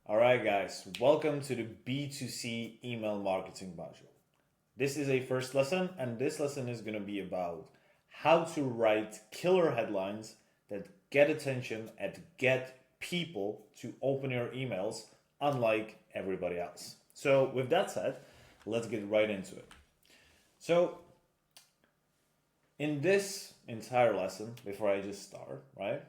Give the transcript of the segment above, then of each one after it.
Alright, guys, welcome to the B2C email marketing module. This is a first lesson, and this lesson is going to be about how to write killer headlines that get attention and get people to open your emails, unlike everybody else. So, with that said, let's get right into it. So, in this entire lesson, before I just start, right,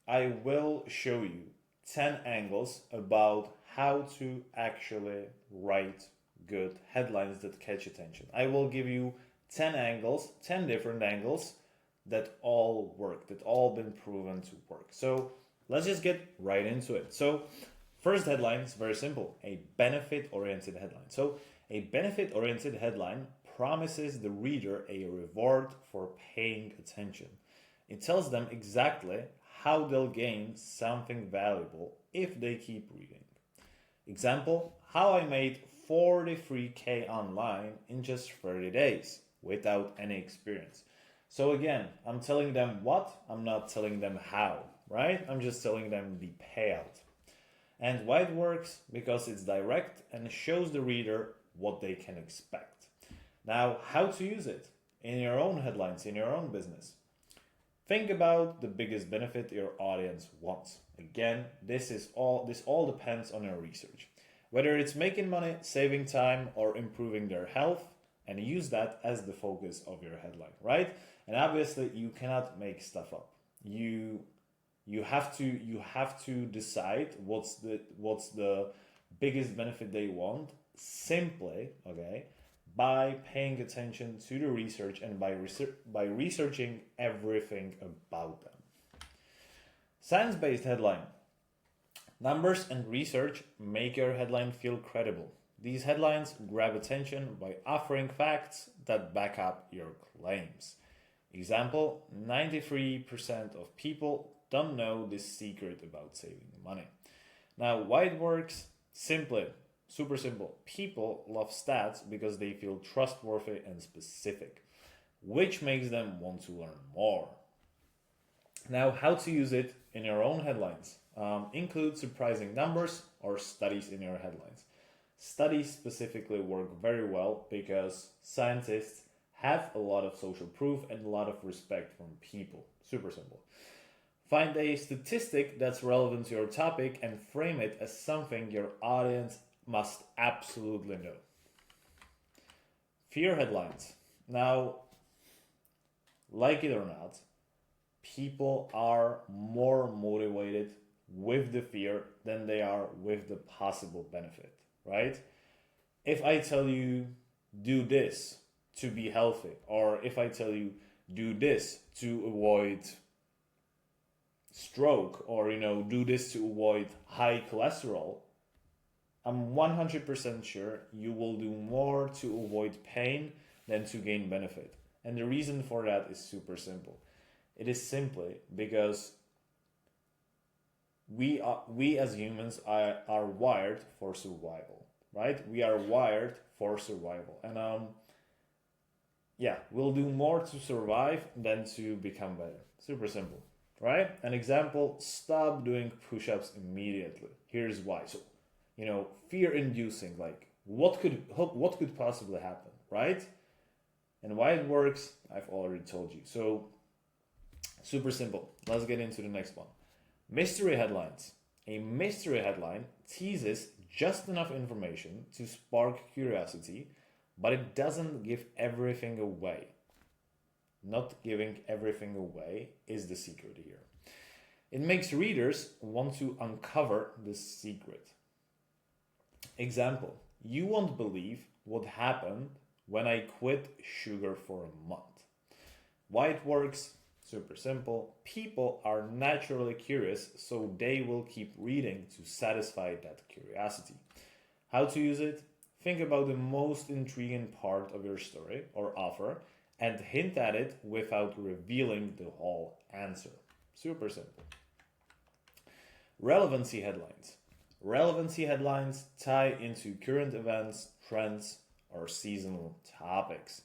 I will show you 10 angles about how to actually write good headlines that catch attention. I will give you 10 angles, 10 different angles that all work, that all been proven to work. So let's just get right into it. So first headline is very simple, a benefit-oriented headline. So a benefit-oriented headline promises the reader a reward for paying attention. It tells them exactly how they'll gain something valuable if they keep reading. Example, how I made 43K online in just 30 days without any experience. So again, I'm telling them what, I'm not telling them how, right? I'm just telling them the payout. And why it works? Because it's direct and shows the reader what they can expect. Now, how to use it in your own headlines, in your own business. Think about the biggest benefit your audience wants. Again, this all depends on your research. Whether it's making money, saving time, or improving their health, and use that as the focus of your headline, right? And obviously, you cannot make stuff up. You have to decide what's the biggest benefit they want simply, okay, by paying attention to the research and by researching everything about them. Science-based headline. Numbers and research make your headline feel credible. These headlines grab attention by offering facts that back up your claims. Example, 93% of people don't know this secret about saving money. Now, why it works? Simply, super simple. People love stats because they feel trustworthy and specific, which makes them want to learn more. Now, how to use it in your own headlines. Include surprising numbers or studies in your headlines. Studies specifically work very well because scientists have a lot of social proof and a lot of respect from people. Super simple. Find a statistic that's relevant to your topic and frame it as something your audience must absolutely know. Fear headlines. Now, like it or not, people are more motivated with the fear than they are with the possible benefit, right? If I tell you do this to be healthy, or if I tell you do this to avoid stroke, or do this to avoid high cholesterol, I'm 100% sure you will do more to avoid pain than to gain benefit. And the reason for that is super simple. It is simply because we as humans are wired for survival, right? We are wired for survival. And we'll do more to survive than to become better. Super simple, right? An example, stop doing push-ups immediately. Here's why. So, fear-inducing, like what could possibly happen, right? And why it works, I've already told you. So, super simple. Let's get into the next one. Mystery headlines. A mystery headline teases just enough information to spark curiosity, but it doesn't give everything away. Not giving everything away is the secret here. It makes readers want to uncover the secret. Example, you won't believe what happened when I quit sugar for a month. Why it works? Super simple. People are naturally curious, so they will keep reading to satisfy that curiosity. How to use it? Think about the most intriguing part of your story or offer and hint at it without revealing the whole answer. Super simple. Relevancy headlines. Relevancy headlines tie into current events, trends, or seasonal topics.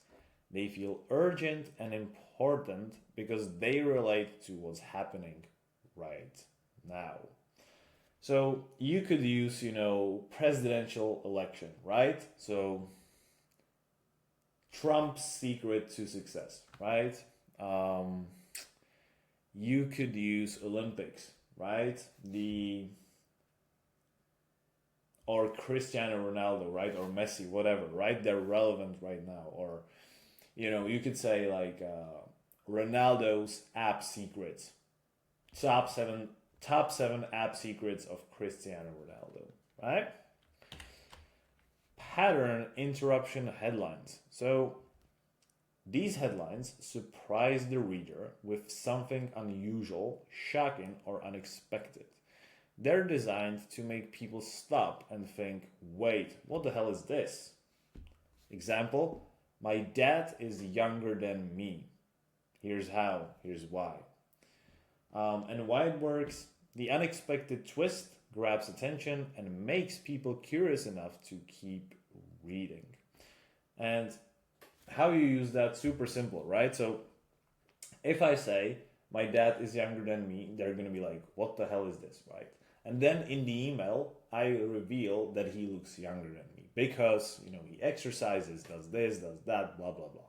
They feel urgent and important because they relate to what's happening right now. So you could use, presidential election, right? So Trump's secret to success, right? Um, you could use Olympics, right? Or Cristiano Ronaldo, right? Or Messi, whatever, right? They're relevant right now. Or, you could say like Ronaldo's app secrets, top seven, top seven app secrets of Cristiano Ronaldo, right? Pattern interruption headlines. So these headlines surprise the reader with something unusual, shocking, or unexpected. They're designed to make people stop and think, wait, what the hell is this? Example, my dad is younger than me. Here's how, here's why. And why it works, the unexpected twist grabs attention and makes people curious enough to keep reading. And how you use that, super simple, right? So if I say my dad is younger than me, they're gonna be like, what the hell is this, right? And then in the email, I reveal that he looks younger than me because, he exercises, does this, does that, blah, blah, blah.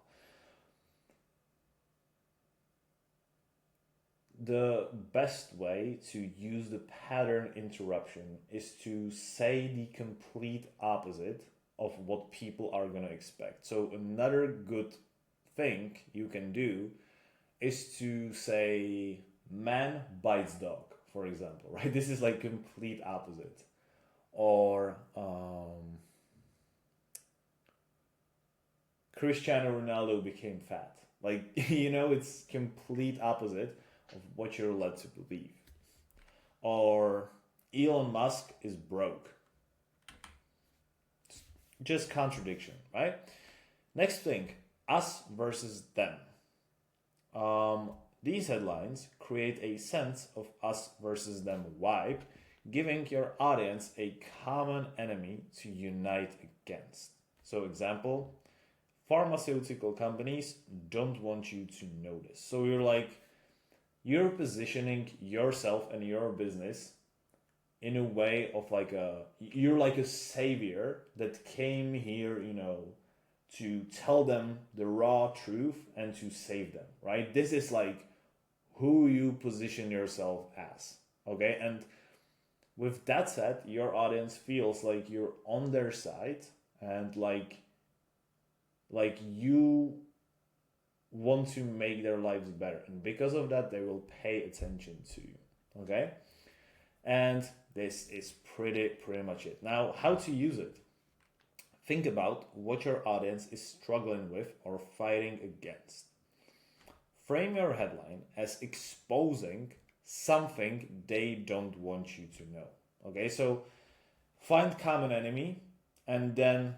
The best way to use the pattern interruption is to say the complete opposite of what people are going to expect. So, another good thing you can do is to say, man bites dog, for example, right? This is like complete opposite. Or Cristiano Ronaldo became fat. Like, it's complete opposite of what you're led to believe. Or Elon Musk is broke. Just contradiction, right? Next thing, us versus them. These headlines create a sense of us versus them vibe, giving your audience a common enemy to unite against. So, example, pharmaceutical companies don't want you to notice. So you're positioning yourself and your business in a way of you're like a savior that came here, to tell them the raw truth and to save them, right? This is like who you position yourself as, okay? And with that said, your audience feels like you're on their side and like you want to make their lives better, and because of that they will pay attention to you, okay? And this is pretty much it. Now, how to use it. Think about what your audience is struggling with or fighting against. Frame your headline as exposing something they don't want you to know, okay? So find common enemy and then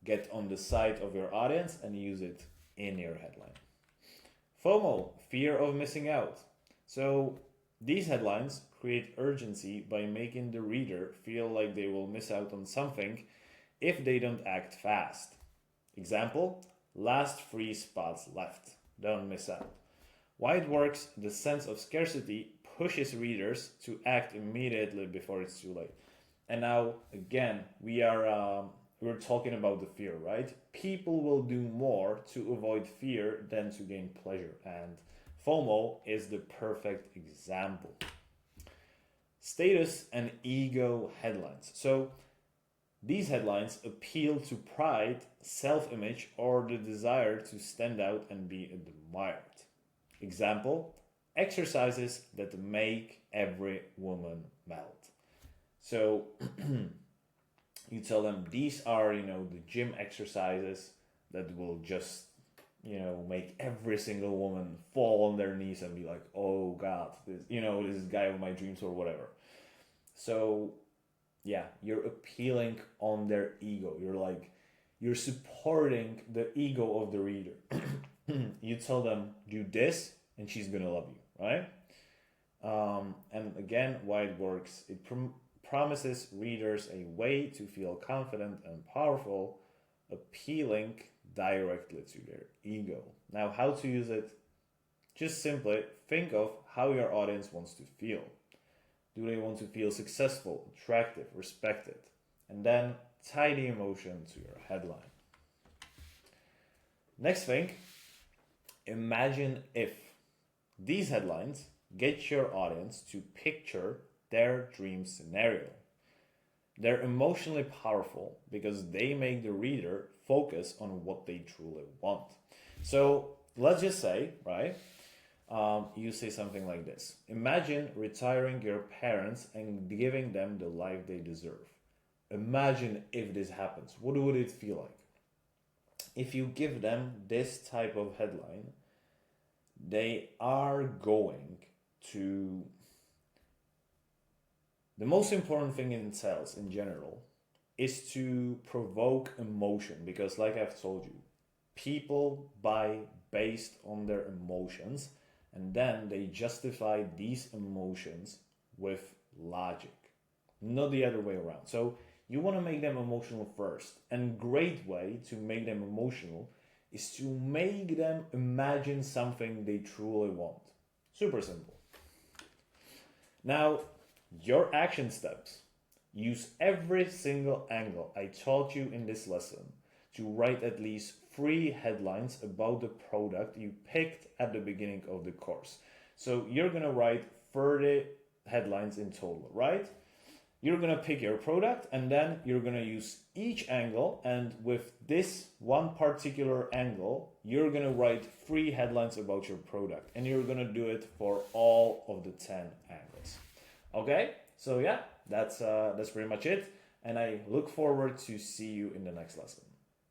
get on the side of your audience and use it in your headline. FOMO, fear of missing out. So these headlines create urgency by making the reader feel like they will miss out on something if they don't act fast. Example, last 3 spots left. Don't miss out. Why it works, the sense of scarcity pushes readers to act immediately before it's too late. And now, again, we're talking about the fear, right? People will do more to avoid fear than to gain pleasure. And FOMO is the perfect example. Status and ego headlines. So these headlines appeal to pride, self-image, or the desire to stand out and be admired. Example, exercises that make every woman melt. So you tell them these are, the gym exercises that will just, make every single woman fall on their knees and be like, oh God, this is guy of my dreams or whatever. So yeah, you're appealing on their ego. You're supporting the ego of the reader. You tell them, do this, and she's gonna love you, right? And again, why it works, it promises readers a way to feel confident and powerful, appealing directly to their ego. Now, how to use it? Just simply think of how your audience wants to feel. Do they want to feel successful, attractive, respected? And then tie the emotion to your headline. Next thing, imagine if these headlines get your audience to picture their dream scenario. They're emotionally powerful because they make the reader focus on what they truly want. So let's just say, right, you say something like this. Imagine retiring your parents and giving them the life they deserve. Imagine if this happens. What would it feel like? If you give them this type of headline, they are going to... The most important thing in sales in general is to provoke emotion, because like I've told you, people buy based on their emotions, and then they justify these emotions with logic, not the other way around. So you want to make them emotional first, and great way to make them emotional is to make them imagine something they truly want. Super simple. Now, your action steps. Use every single angle I taught you in this lesson to write at least 3 headlines about the product you picked at the beginning of the course. So you're gonna write 30 headlines in total, right? You're gonna pick your product, and then you're gonna use each angle, and with this one particular angle, you're gonna write 3 headlines about your product, and you're gonna do it for all of the 10 angles. Okay, so yeah, that's pretty much it, and I look forward to see you in the next lesson.